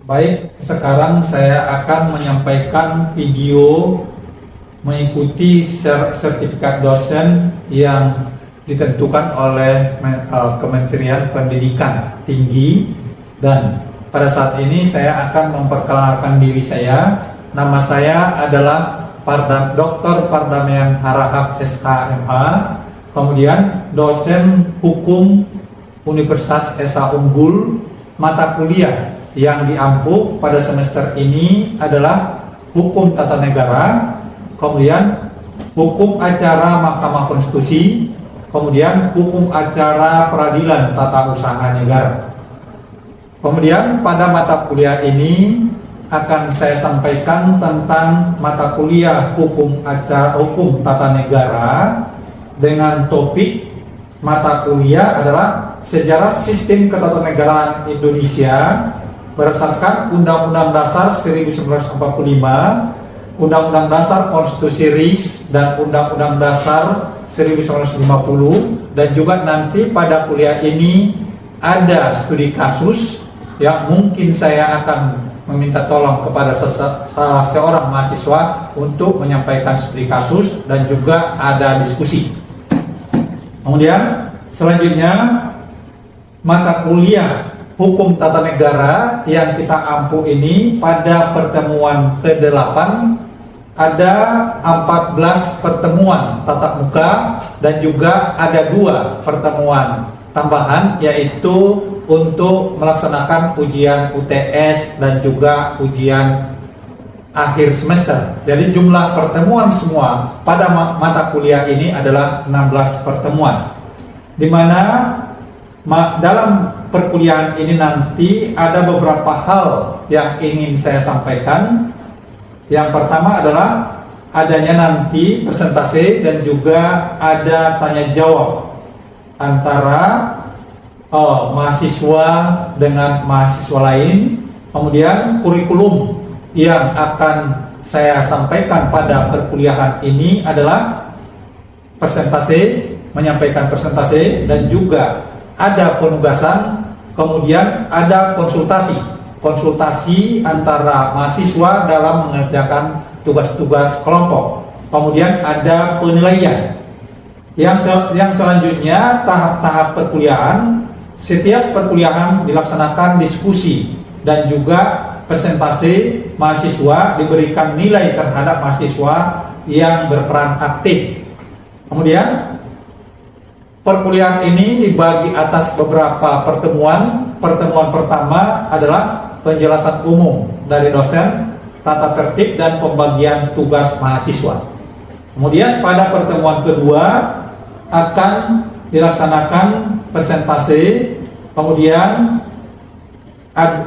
Baik, sekarang saya akan menyampaikan video mengikuti sertifikat dosen yang ditentukan oleh Kementerian Pendidikan Tinggi. Dan pada saat ini saya akan memperkenalkan diri saya. Nama saya adalah Dr. Pardamyan Harahap SHMH, kemudian dosen hukum Universitas Esa Unggul. Mata kuliah yang diampu pada semester ini adalah hukum tata negara, kemudian hukum acara Mahkamah Konstitusi, kemudian hukum acara peradilan tata usaha negara. Kemudian pada mata kuliah ini akan saya sampaikan tentang mata kuliah hukum tata negara dengan topik mata kuliah adalah sejarah sistem ketatanegaraan Indonesia berdasarkan Undang-Undang Dasar 1945, Undang-Undang Dasar Konstitusi RIS, dan Undang-Undang Dasar 1950. Dan juga nanti pada kuliah ini ada studi kasus yang mungkin saya akan meminta tolong kepada salah seorang mahasiswa untuk menyampaikan studi kasus, dan juga ada diskusi. Kemudian selanjutnya mata kuliah hukum tata negara yang kita ampu ini pada pertemuan ke-8 ada 14 pertemuan tatap muka dan juga ada 2 pertemuan tambahan, yaitu untuk melaksanakan ujian UTS dan juga ujian akhir semester. Jadi jumlah pertemuan semua pada mata kuliah ini adalah 16 pertemuan, di mana dalam perkuliahan ini nanti ada beberapa hal yang ingin saya sampaikan. Yang pertama adalah adanya nanti presentasi dan juga ada tanya jawab antara mahasiswa dengan mahasiswa lain. Kemudian kurikulum yang akan saya sampaikan pada perkuliahan ini adalah presentasi, menyampaikan presentasi, dan juga ada penugasan, kemudian ada konsultasi antara mahasiswa dalam mengerjakan tugas-tugas kelompok, kemudian ada penilaian. Yang selanjutnya tahap-tahap perkuliahan, setiap perkuliahan dilaksanakan diskusi dan juga presentasi. Mahasiswa diberikan nilai terhadap mahasiswa yang berperan aktif. Kemudian perkuliahan ini dibagi atas beberapa pertemuan. Pertemuan pertama adalah penjelasan umum dari dosen, tata tertib dan pembagian tugas mahasiswa. Kemudian pada pertemuan kedua akan dilaksanakan presentasi. Kemudian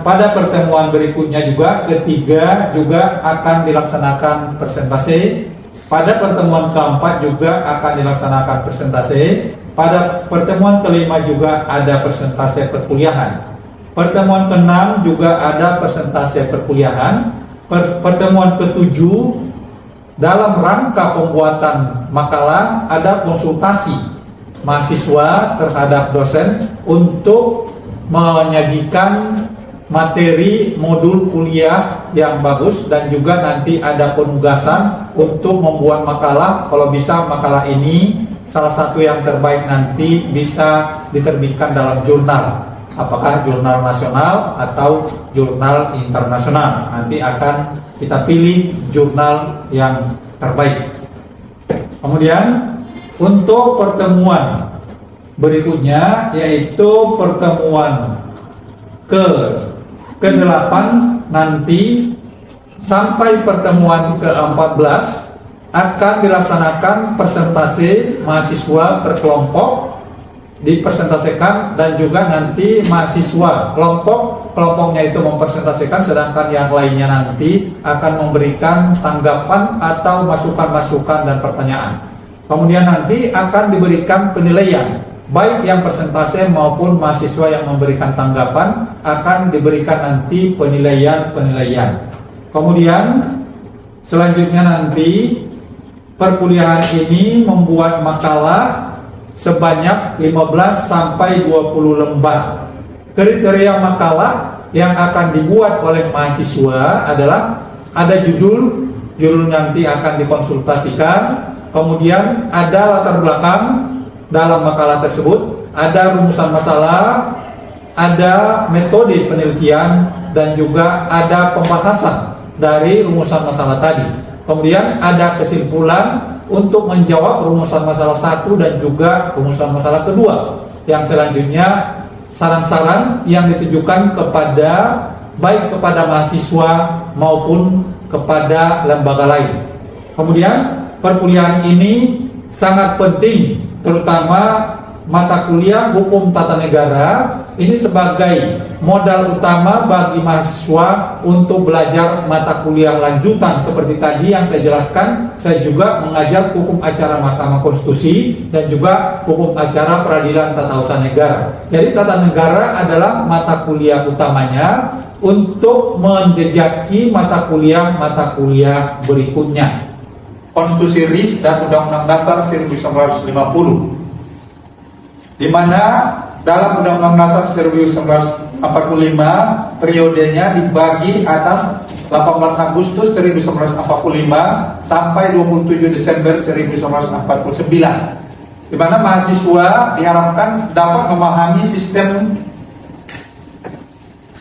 pada pertemuan berikutnya juga ketiga juga akan dilaksanakan presentasi. Pada pertemuan keempat juga akan dilaksanakan presentasi. Pada pertemuan kelima juga ada presentasi perkuliahan. Pertemuan keenam juga ada presentasi perkuliahan. Pertemuan ketujuh dalam rangka pembuatan makalah ada konsultasi mahasiswa terhadap dosen untuk menyajikan materi modul kuliah yang bagus, dan juga nanti ada penugasan untuk membuat makalah. Kalau bisa makalah ini salah satu yang terbaik nanti bisa diterbitkan dalam jurnal, apakah jurnal nasional atau jurnal internasional. Nanti akan kita pilih jurnal yang terbaik. Kemudian untuk pertemuan berikutnya, yaitu pertemuan ke-8 nanti sampai pertemuan ke-14 akan dilaksanakan presentasi mahasiswa per kelompok dipresentasikan, dan juga nanti mahasiswa kelompoknya itu mempresentasikan, sedangkan yang lainnya nanti akan memberikan tanggapan atau masukan-masukan dan pertanyaan. Kemudian nanti akan diberikan penilaian, baik yang presentasi maupun mahasiswa yang memberikan tanggapan akan diberikan nanti penilaian. Kemudian selanjutnya nanti perkuliahan ini membuat makalah sebanyak 15 sampai 20 lembar. kriteria makalah yang akan dibuat oleh mahasiswa adalah ada judul nanti akan dikonsultasikan, kemudian ada latar belakang dalam makalah tersebut, ada rumusan masalah, ada metode penelitian, dan juga ada pembahasan dari rumusan masalah tadi. Kemudian ada kesimpulan untuk menjawab rumusan masalah 1 dan juga rumusan masalah kedua. Yang selanjutnya saran-saran yang ditujukan kepada baik kepada mahasiswa maupun kepada lembaga lain. Kemudian perkuliahan ini sangat penting, terutama mata kuliah hukum tata negara ini sebagai modal utama bagi mahasiswa untuk belajar mata kuliah lanjutan seperti tadi yang saya jelaskan. Saya juga mengajar hukum acara Mahkamah Konstitusi dan juga hukum acara peradilan tata usaha negara. Jadi tata negara adalah mata kuliah utamanya untuk menjejaki mata kuliah berikutnya. Konstitusi RIS dan Undang-Undang Dasar 1950, di mana dalam Undang-Undang Dasar 1945 periodenya dibagi atas 18 Agustus 1945 sampai 27 Desember 1949, di mana mahasiswa diharapkan dapat memahami sistem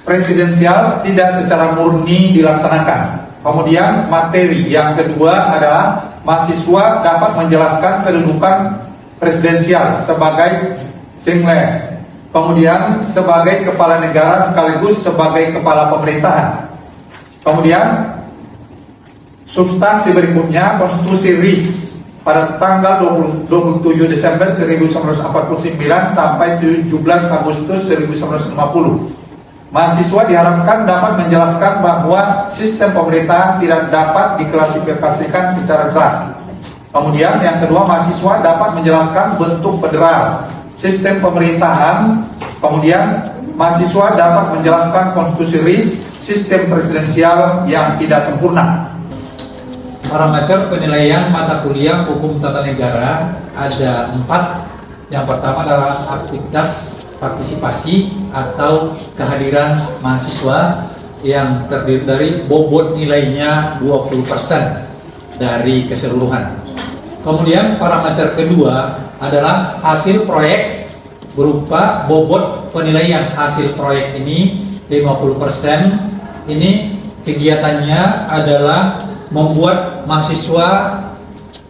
presidensial tidak secara murni dilaksanakan. Kemudian materi yang kedua adalah mahasiswa dapat menjelaskan kedudukan presidensial sebagai singlet, kemudian sebagai kepala negara sekaligus sebagai kepala pemerintahan. Kemudian substansi berikutnya konstitusi RIS pada tanggal 27 Desember 1949 sampai 17 Agustus 1950. Mahasiswa diharapkan dapat menjelaskan bahwa sistem pemerintahan tidak dapat diklasifikasikan secara jelas. Kemudian yang kedua, mahasiswa dapat menjelaskan bentuk federal, sistem pemerintahan. Kemudian mahasiswa dapat menjelaskan konstitusi RIS, sistem presidensial yang tidak sempurna. Parameter penilaian mata kuliah hukum tata negara ada 4. Yang pertama adalah aktivitas partisipasi atau kehadiran mahasiswa yang terdiri dari bobot nilainya 20% dari keseluruhan. Kemudian parameter kedua adalah hasil proyek berupa bobot penilaian hasil proyek ini 50%. Ini kegiatannya adalah membuat mahasiswa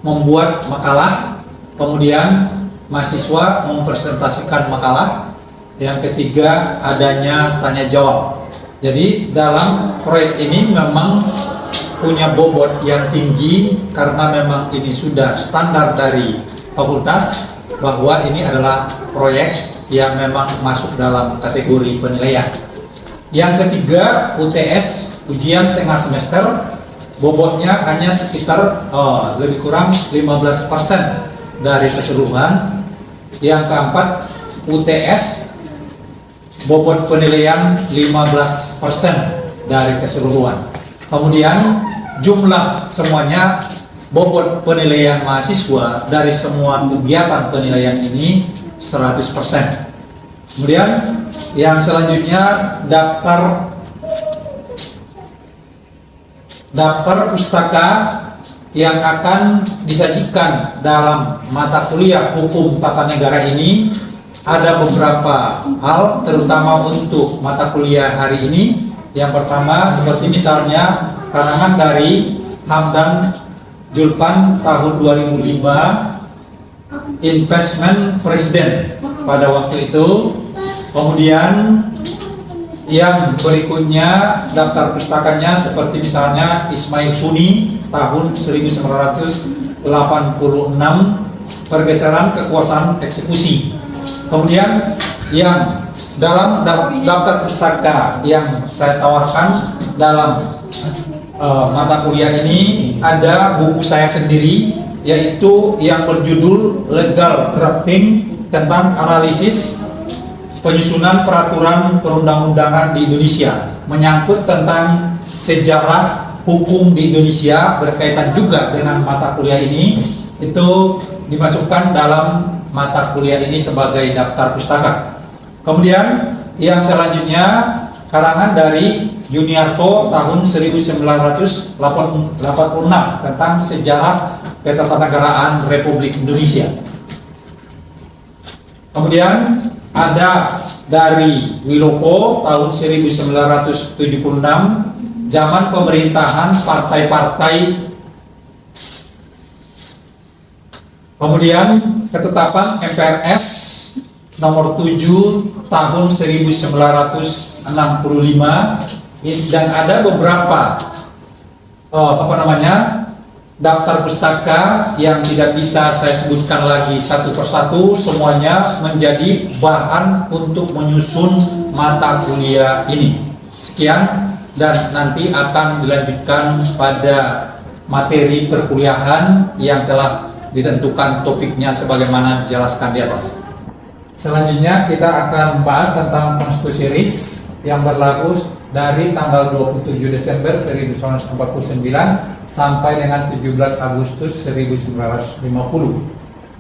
membuat makalah, kemudian mahasiswa mempresentasikan makalah. Yang ketiga adanya tanya jawab. Jadi dalam proyek ini memang punya bobot yang tinggi karena memang ini sudah standar dari fakultas bahwa ini adalah proyek yang memang masuk dalam kategori penilaian. Yang ketiga UTS, ujian tengah semester, bobotnya hanya sekitar lebih kurang 15% dari keseluruhan. Yang keempat UTS, bobot penilaian 15% dari keseluruhan. Kemudian jumlah semuanya bobot penilaian mahasiswa dari semua kegiatan penilaian ini 100%. Kemudian yang selanjutnya daftar pustaka yang akan disajikan dalam mata kuliah hukum tata negara ini. Ada beberapa hal terutama untuk mata kuliah hari ini. Yang pertama seperti misalnya karangan dari Hamdan Julfan tahun 2005, Investment Presiden pada waktu itu. Kemudian yang berikutnya daftar pustakanya seperti misalnya Ismail Suni tahun 1986, pergeseran kekuasaan eksekusi. Kemudian yang dalam daftar pustaka yang saya tawarkan dalam mata kuliah ini ada buku saya sendiri, yaitu yang berjudul Legal Drafting tentang analisis penyusunan peraturan perundang-undangan di Indonesia, menyangkut tentang sejarah hukum di Indonesia berkaitan juga dengan mata kuliah ini. Itu dimasukkan dalam mata kuliah ini sebagai daftar pustaka. Kemudian yang selanjutnya karangan dari Juniarto tahun 1986 tentang sejarah ketatanegaraan Republik Indonesia. Kemudian ada dari Wilopo tahun 1976 zaman pemerintahan partai-partai. Kemudian ketetapan MPRS nomor 7 tahun 1965 dan ada beberapa daftar pustaka yang tidak bisa saya sebutkan lagi satu persatu, semuanya menjadi bahan untuk menyusun mata kuliah ini. Sekian, dan nanti akan dilanjutkan pada materi perkuliahan yang telah ditentukan topiknya sebagaimana dijelaskan di atas. Selanjutnya kita akan membahas tentang konstitusi RIS yang berlaku dari tanggal 27 Desember 1949 sampai dengan 17 Agustus 1950.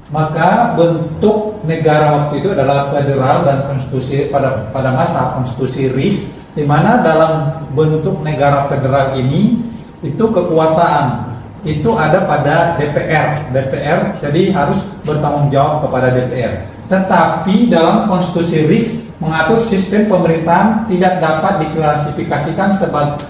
Maka bentuk negara waktu itu adalah federal dan konstitusi pada masa konstitusi RIS, di mana dalam bentuk negara federal ini itu kekuasaan itu ada pada DPR, jadi harus bertanggung jawab kepada DPR. Tetapi dalam konstitusi RIS mengatur sistem pemerintahan tidak dapat diklasifikasikan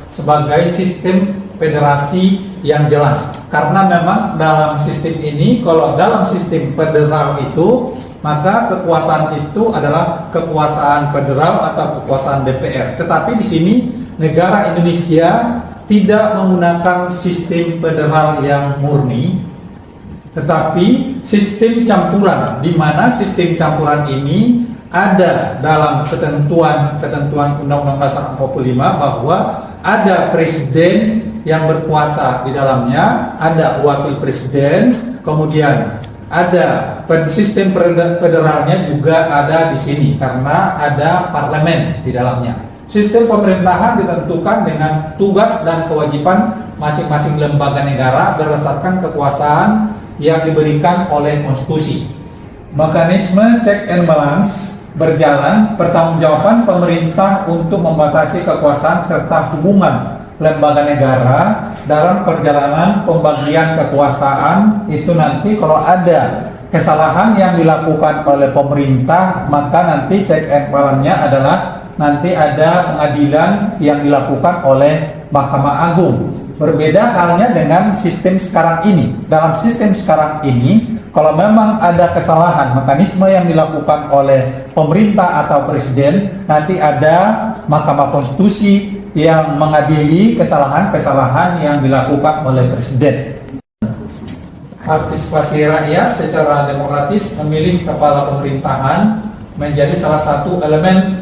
sebagai sistem federasi yang jelas, karena memang dalam sistem ini, kalau dalam sistem federal itu, maka kekuasaan itu adalah kekuasaan federal atau kekuasaan DPR. Tetapi di sini negara Indonesia tidak menggunakan sistem federal yang murni, tetapi sistem campuran, di mana sistem campuran ini ada dalam ketentuan Undang-Undang Dasar 45 bahwa ada presiden yang berkuasa di dalamnya, ada wakil presiden, kemudian ada sistem federalnya juga ada di sini karena ada parlemen di dalamnya. Sistem pemerintahan ditentukan dengan tugas dan kewajiban masing-masing lembaga negara berdasarkan kekuasaan yang diberikan oleh konstitusi. Mekanisme check and balance berjalan, pertanggungjawaban pemerintah untuk membatasi kekuasaan serta hubungan lembaga negara dalam perjalanan pembagian kekuasaan itu nanti kalau ada kesalahan yang dilakukan oleh pemerintah, maka nanti check and balance-nya adalah nanti ada pengadilan yang dilakukan oleh Mahkamah Agung. Berbeda halnya dengan sistem sekarang ini. Dalam sistem sekarang ini, kalau memang ada kesalahan mekanisme yang dilakukan oleh pemerintah atau presiden, nanti ada Mahkamah Konstitusi yang mengadili kesalahan-kesalahan yang dilakukan oleh presiden. Partisipasi rakyat secara demokratis memilih kepala pemerintahan menjadi salah satu elemen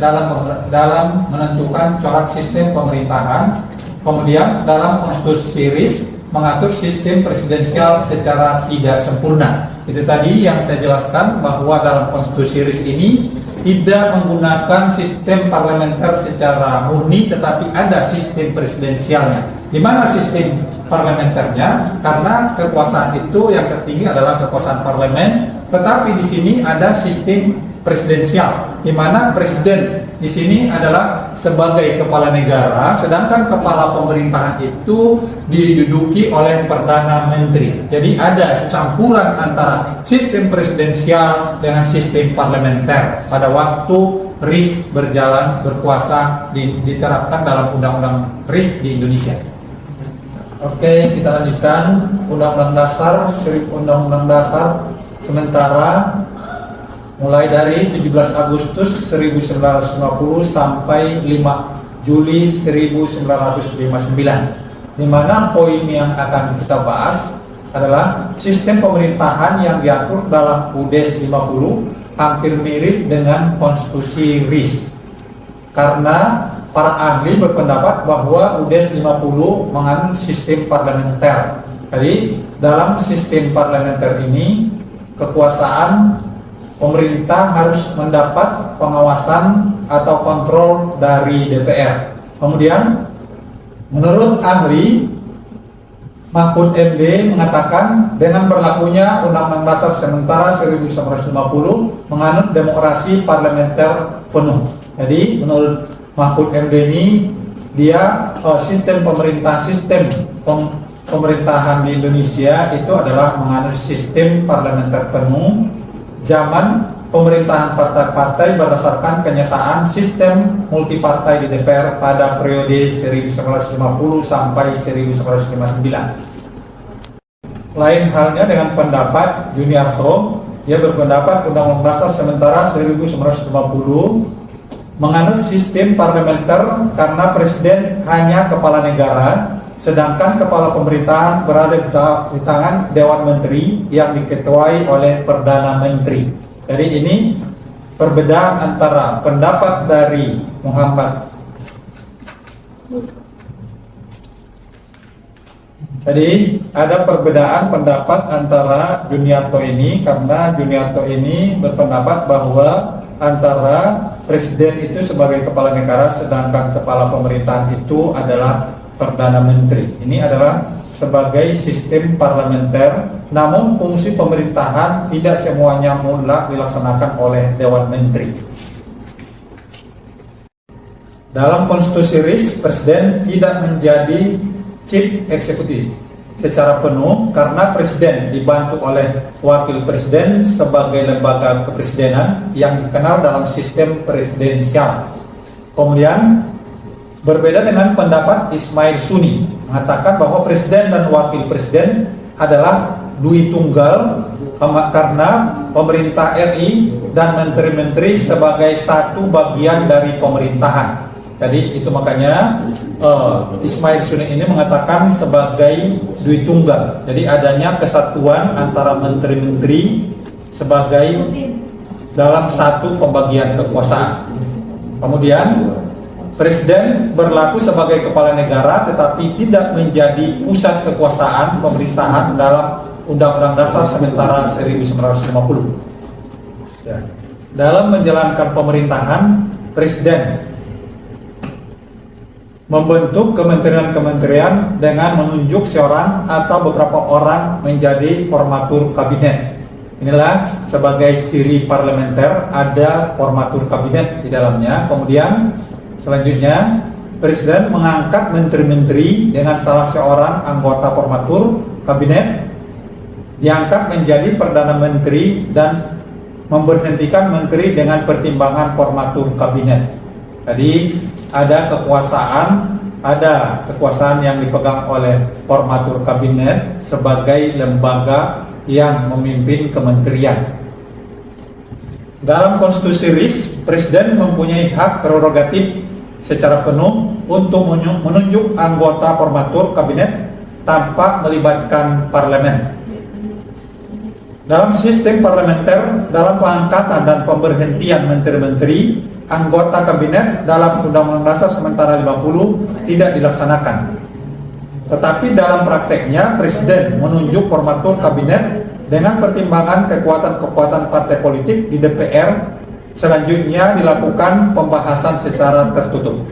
dalam menentukan corak sistem pemerintahan. Kemudian dalam konstitusi RIS mengatur sistem presidensial secara tidak sempurna. Itu tadi yang saya jelaskan bahwa dalam konstitusi RIS ini tidak menggunakan sistem parlementer secara murni, tetapi ada sistem presidensialnya. Di mana sistem parlementernya? Karena kekuasaan itu yang tertinggi adalah kekuasaan parlemen, tetapi di sini ada sistem presidensial, di mana presiden di sini adalah sebagai kepala negara, sedangkan kepala pemerintahan itu diduduki oleh perdana menteri. Jadi ada campuran antara sistem presidensial dengan sistem parlementer pada waktu RIS berjalan berkuasa diterapkan dalam undang-undang RIS di Indonesia. Oke, kita lanjutkan Undang-Undang Dasar sementara mulai dari 17 Agustus 1950 sampai 5 Juli 1959. Di mana poin yang akan kita bahas adalah sistem pemerintahan yang diatur dalam UDES 50 hampir mirip dengan konstitusi RIS. Karena para ahli berpendapat bahwa UDES 50 mengandung sistem parlementer. Jadi dalam sistem parlementer ini kekuasaan pemerintah harus mendapat pengawasan atau kontrol dari DPR. Kemudian, menurut ahli, Mahfud MD mengatakan dengan berlakunya Undang-Undang Dasar sementara 1950 menganut demokrasi parlementer penuh. Jadi menurut Mahfud MD ini dia sistem pemerintahan di Indonesia itu adalah menganut sistem parlementer penuh. Zaman pemerintahan partai-partai berdasarkan kenyataan sistem multipartai di DPR pada periode 1950 sampai 1959. Lain halnya dengan pendapat Juniarto, dia berpendapat Undang-Undang Dasar sementara 1950 menganut sistem parlementer karena presiden hanya kepala negara, sedangkan kepala pemerintahan berada di tangan Dewan Menteri yang diketuai oleh Perdana Menteri. Jadi ini perbedaan antara pendapat dari Muhammad. Jadi ada perbedaan pendapat antara Juniarto ini, karena Juniarto ini berpendapat bahwa antara presiden itu sebagai kepala negara sedangkan kepala pemerintahan itu adalah Perdana Menteri. Ini adalah sebagai sistem parlementer, namun fungsi pemerintahan tidak semuanya mutlak dilaksanakan oleh Dewan Menteri. Dalam konstitusi RIS, presiden tidak menjadi chief executive secara penuh karena presiden dibantu oleh wakil presiden sebagai lembaga kepresidenan yang dikenal dalam sistem presidensial. Kemudian berbeda dengan pendapat Ismail Suni, mengatakan bahwa presiden dan wakil presiden adalah dui tunggal karena pemerintah RI dan menteri-menteri sebagai satu bagian dari pemerintahan. Jadi itu makanya Ismail Suni ini mengatakan sebagai dui tunggal. Jadi adanya kesatuan antara menteri-menteri sebagai dalam satu pembagian kekuasaan. Kemudian presiden berlaku sebagai kepala negara tetapi tidak menjadi pusat kekuasaan pemerintahan dalam Undang-Undang Dasar sementara 1950. Ya. Dalam menjalankan pemerintahan, presiden membentuk kementerian-kementerian dengan menunjuk seorang atau beberapa orang menjadi formatur kabinet. Inilah sebagai ciri parlementer, ada formatur kabinet di dalamnya. Kemudian selanjutnya presiden mengangkat menteri-menteri dengan salah seorang anggota formatur kabinet diangkat menjadi perdana menteri dan memberhentikan menteri dengan pertimbangan formatur kabinet. Jadi ada kekuasaan yang dipegang oleh formatur kabinet sebagai lembaga yang memimpin kementerian. Dalam konstitusi RIS, presiden mempunyai hak prerogatif secara penuh untuk menunjuk anggota formatur kabinet tanpa melibatkan parlemen. Dalam sistem parlementer, dalam pengangkatan dan pemberhentian menteri-menteri, anggota kabinet dalam Undang-Undang Dasar sementara 50 tidak dilaksanakan. Tetapi dalam prakteknya presiden menunjuk formatur kabinet dengan pertimbangan kekuatan-kekuatan partai politik di DPR. Selanjutnya dilakukan pembahasan secara tertutup.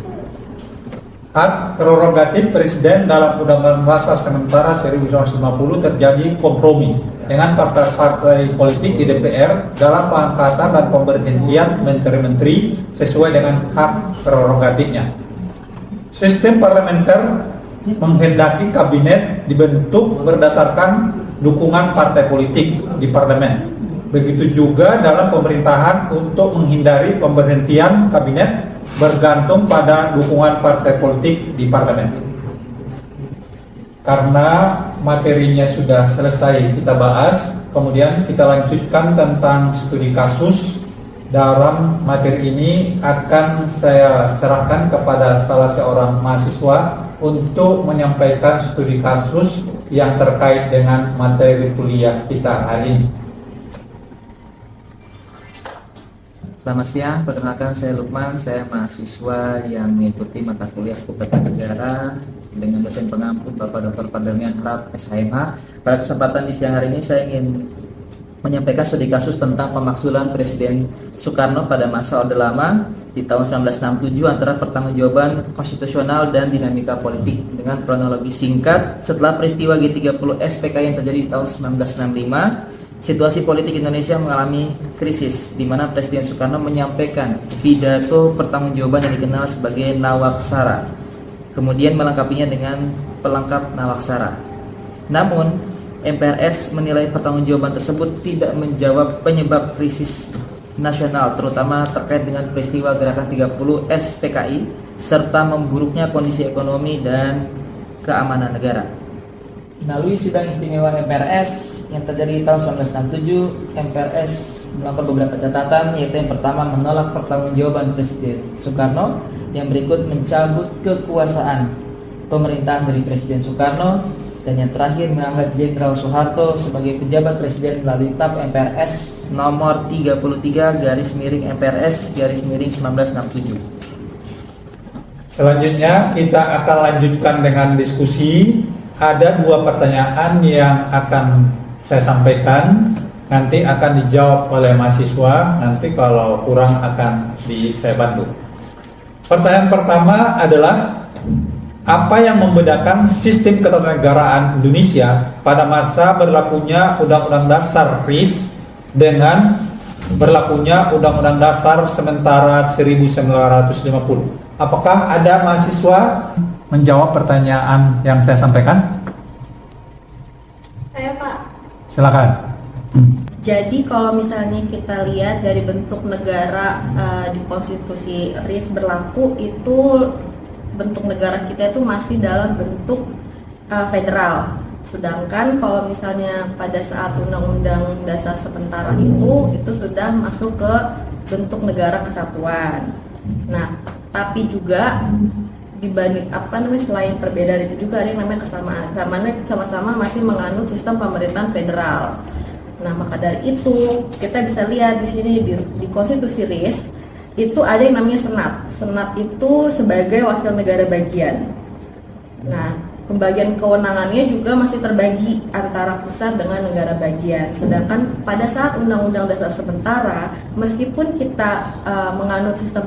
Hak prerogatif presiden dalam Undang-Undang Dasar sementara 1950 terjadi kompromi dengan partai-partai politik di DPR dalam pengangkatan dan pemberhentian menteri-menteri sesuai dengan hak prerogatifnya. Sistem parlementer menghendaki kabinet dibentuk berdasarkan dukungan partai politik di parlemen. Begitu juga dalam pemerintahan untuk menghindari pemberhentian kabinet bergantung pada dukungan partai politik di parlemen. Karena materinya sudah selesai kita bahas, kemudian kita lanjutkan tentang studi kasus. Dalam materi ini akan saya serahkan kepada salah seorang mahasiswa untuk menyampaikan studi kasus yang terkait dengan materi kuliah kita hari ini. Selamat siang, perkenalkan saya Lukman, saya mahasiswa yang mengikuti mata kuliah Hukum Tata Negara dengan dosen pengampu Bapak Dr. Pardamian Harap SHMH. Pada kesempatan di siang hari ini saya ingin menyampaikan studi kasus tentang pemakzulan Presiden Soekarno pada masa Orde Lama di tahun 1967 antara pertanggungjawaban konstitusional dan dinamika politik. Dengan kronologi singkat, setelah peristiwa G30 SPK yang terjadi di tahun 1965, Situasi politik Indonesia mengalami krisis, di mana Presiden Soekarno menyampaikan pidato pertanggungjawaban yang dikenal sebagai Nawaksara, kemudian melengkapinya dengan pelengkap Nawaksara. Namun, MPRS menilai pertanggungjawaban tersebut tidak menjawab penyebab krisis nasional, terutama terkait dengan peristiwa Gerakan 30 SPKI, serta memburuknya kondisi ekonomi dan keamanan negara. Melalui sidang istimewa MPRS yang terjadi tahun 1967, MPRS melakukan beberapa catatan, yaitu yang pertama menolak pertanggungjawaban Presiden Soekarno, yang berikut mencabut kekuasaan pemerintahan dari Presiden Soekarno, dan yang terakhir mengangkat Jenderal Soeharto sebagai pejabat presiden melalui TAP MPRS nomor 33/MPRS/1967. Selanjutnya kita akan lanjutkan dengan diskusi. Ada 2 pertanyaan yang akan saya sampaikan, nanti akan dijawab oleh mahasiswa, nanti kalau kurang akan saya bantu. Pertanyaan pertama adalah, apa yang membedakan sistem ketatanegaraan Indonesia pada masa berlakunya Undang-Undang Dasar RIS dengan berlakunya Undang-Undang Dasar sementara 1950? Apakah ada mahasiswa menjawab pertanyaan yang saya sampaikan? Saya, Pak. Silakan. Jadi kalau misalnya kita lihat dari bentuk negara di konstitusi RIS berlaku, itu bentuk negara kita itu masih dalam bentuk federal. Sedangkan kalau misalnya pada saat Undang-Undang Dasar sementara itu sudah masuk ke bentuk negara kesatuan. Nah, tapi juga dibanding selain perbedaan itu juga ada yang namanya kesamaan. Sama-sama masih menganut sistem pemerintahan federal. Nah, maka dari itu kita bisa lihat di sini di konstitusi RIS itu ada yang namanya Senat. Senat itu sebagai wakil negara bagian. Nah, pembagian kewenangannya juga masih terbagi antara pusat dengan negara bagian. Sedangkan pada saat Undang-Undang Dasar sementara, meskipun kita menganut sistem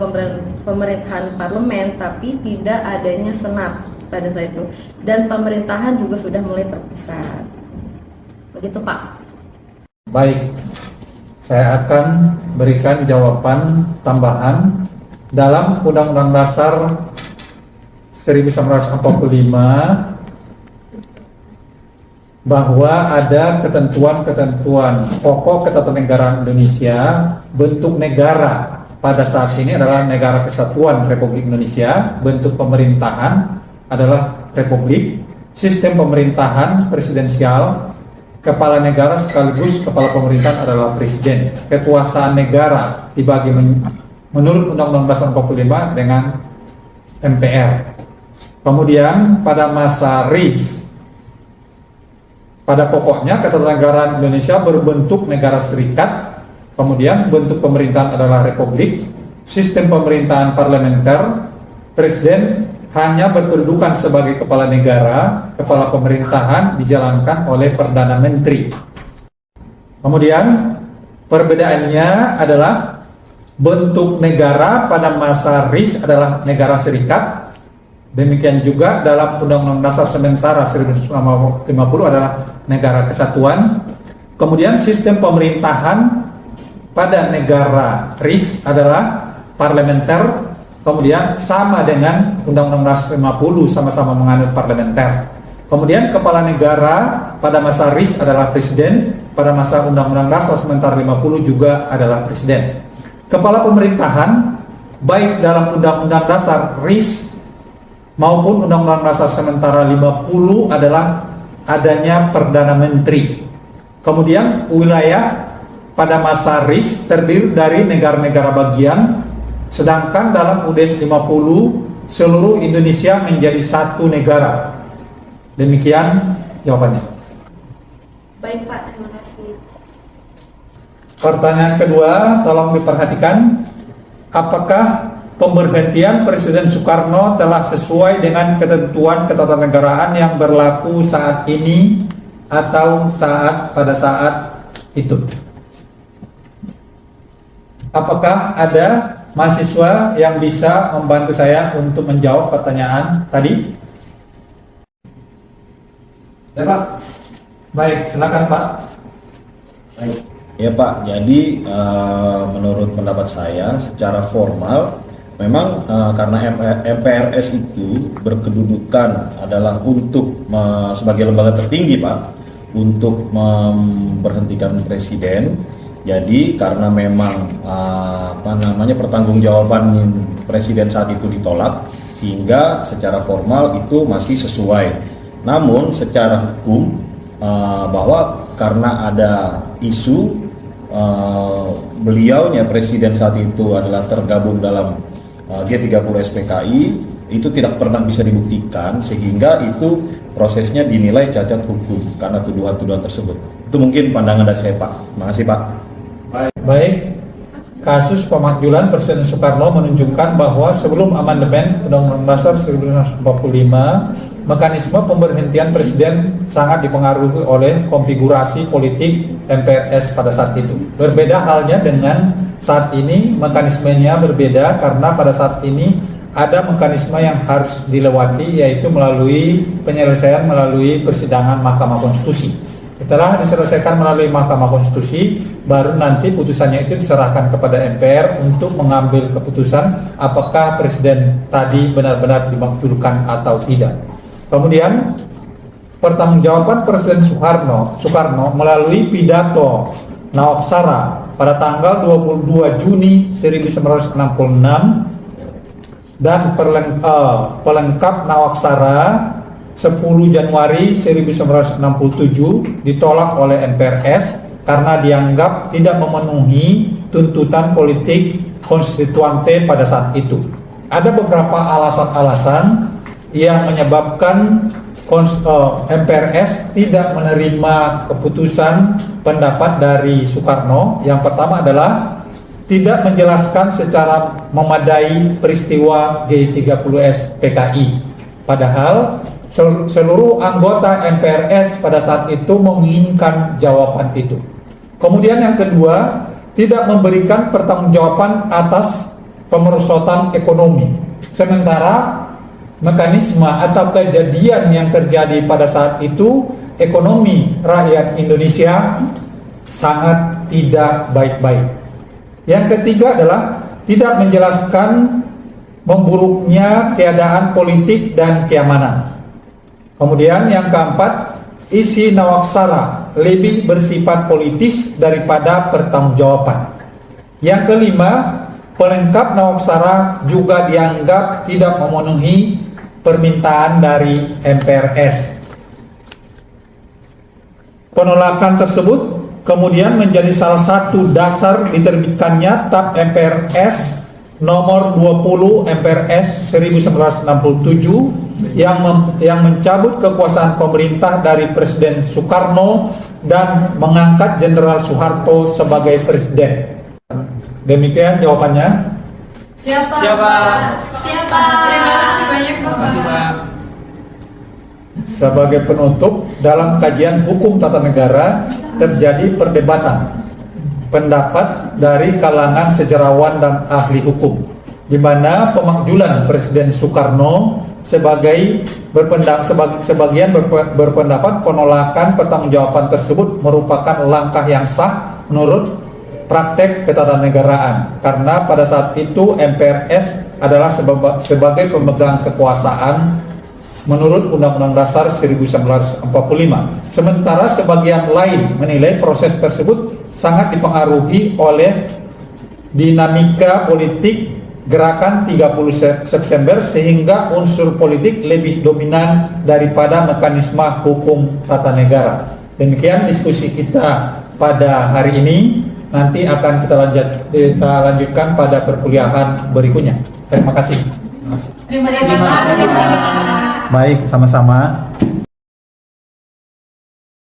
pemerintahan parlemen, tapi tidak adanya Senat pada saat itu. Dan pemerintahan juga sudah mulai terpusat. Begitu, Pak. Baik, saya akan berikan jawaban tambahan. Dalam Undang-Undang Dasar 1945 bahwa ada ketentuan-ketentuan pokok ketatanegaraan Indonesia. Bentuk negara pada saat ini adalah Negara Kesatuan Republik Indonesia. Bentuk pemerintahan adalah republik. Sistem pemerintahan presidensial. Kepala negara sekaligus kepala pemerintahan adalah presiden. Kekuasaan negara dibagi menurut Undang-Undang Dasar 45 dengan MPR. Kemudian pada masa RIS, pada pokoknya ketatanegaraan Indonesia berbentuk negara serikat. Kemudian bentuk pemerintahan adalah republik. Sistem pemerintahan parlementer. Presiden hanya berkedudukan sebagai kepala negara. Kepala pemerintahan dijalankan oleh Perdana Menteri. Kemudian perbedaannya adalah bentuk negara pada masa RIS adalah negara serikat. Demikian juga dalam Undang-Undang Dasar sementara 1950 adalah negara kesatuan. Kemudian sistem pemerintahan pada negara RIS adalah parlementer. Kemudian sama dengan Undang-Undang Dasar 50, sama-sama menganut parlementer. Kemudian kepala negara pada masa RIS adalah presiden. Pada masa Undang-Undang Dasar sementara 50 juga adalah presiden. Kepala pemerintahan baik dalam Undang-Undang Dasar RIS maupun Undang-Undang Dasar sementara 50 adalah adanya Perdana Menteri. Kemudian wilayah pada masa RIS terdiri dari negara-negara bagian, sedangkan dalam UDS 50 seluruh Indonesia menjadi satu negara. Demikian jawabannya. Baik, Pak, terima kasih. Pertanyaan kedua, tolong diperhatikan. Apakah pemberhentian Presiden Soekarno telah sesuai dengan ketentuan ketatanegaraan yang berlaku saat ini atau pada saat itu? Apakah ada mahasiswa yang bisa membantu saya untuk menjawab pertanyaan tadi? Ya, Pak. Baik, silakan, Pak. Ya Pak, jadi menurut pendapat saya secara formal memang karena MPRS itu berkedudukan adalah untuk sebagai lembaga tertinggi Pak untuk memberhentikan presiden. Jadi karena memang pertanggungjawaban presiden saat itu ditolak, sehingga secara formal itu masih sesuai. Namun secara hukum bahwa karena ada isu beliaunya presiden saat itu adalah tergabung dalam G30 SPKI, itu tidak pernah bisa dibuktikan, sehingga itu prosesnya dinilai cacat hukum karena tuduhan-tuduhan tersebut. Itu mungkin pandangan dari saya Pak. Terima kasih Pak. Baik, kasus pemakzulan Presiden Soekarno menunjukkan bahwa sebelum amandemen Undang-Undang Dasar 1945, mekanisme pemberhentian presiden sangat dipengaruhi oleh konfigurasi politik MPRS pada saat itu. Berbeda halnya dengan saat ini, mekanismenya berbeda karena pada saat ini ada mekanisme yang harus dilewati, yaitu melalui penyelesaian melalui persidangan Mahkamah Konstitusi. Setelah diselesaikan melalui Mahkamah Konstitusi, baru nanti putusannya itu diserahkan kepada MPR untuk mengambil keputusan apakah presiden tadi benar-benar dimakzulkan atau tidak. Kemudian pertanggungjawaban Presiden Soekarno melalui pidato Nawaksara pada tanggal 22 Juni 1966 dan pelengkap Nawaksara 10 Januari 1967 ditolak oleh MPRS karena dianggap tidak memenuhi tuntutan politik konstituante pada saat itu. Ada beberapa alasan-alasan yang menyebabkan MPRS tidak menerima keputusan pendapat dari Soekarno. Yang pertama adalah tidak menjelaskan secara memadai peristiwa G30S PKI. Padahal seluruh anggota MPRS pada saat itu menginginkan jawaban itu. Kemudian yang kedua, tidak memberikan pertanggungjawaban atas pemerosotan ekonomi. Sementara mekanisme atau kejadian yang terjadi pada saat itu, ekonomi rakyat Indonesia sangat tidak baik-baik. Yang ketiga adalah tidak menjelaskan memburuknya keadaan politik dan keamanan. Kemudian yang keempat, isi Nawaksara lebih bersifat politis daripada pertanggungjawaban. Yang kelima, pelengkap Nawaksara juga dianggap tidak memenuhi permintaan dari MPRS. Penolakan tersebut kemudian menjadi salah satu dasar diterbitkannya TAP MPRS nomor 20 MPRS 1967 yang mencabut kekuasaan pemerintah dari Presiden Soekarno dan mengangkat Jenderal Soeharto sebagai presiden. Demikian jawabannya. Siapa? Terima kasih banyak Bapak. Sebagai penutup, dalam kajian hukum tata negara terjadi perdebatan pendapat dari kalangan sejarawan dan ahli hukum, di mana pemakzulan Presiden Soekarno sebagian berpendapat penolakan pertanggungjawaban tersebut merupakan langkah yang sah menurut praktek ketatanegaraan, karena pada saat itu MPRS adalah sebagai pemegang kekuasaan menurut Undang-Undang Dasar 1945. Sementara sebagian lain menilai proses tersebut sangat dipengaruhi oleh dinamika politik gerakan 30 September sehingga unsur politik lebih dominan daripada mekanisme hukum tata negara. Demikian diskusi kita pada hari ini. Nanti akan kita lanjutkan pada perkuliahan berikutnya. Terima kasih. Terima kasih. Baik, sama-sama.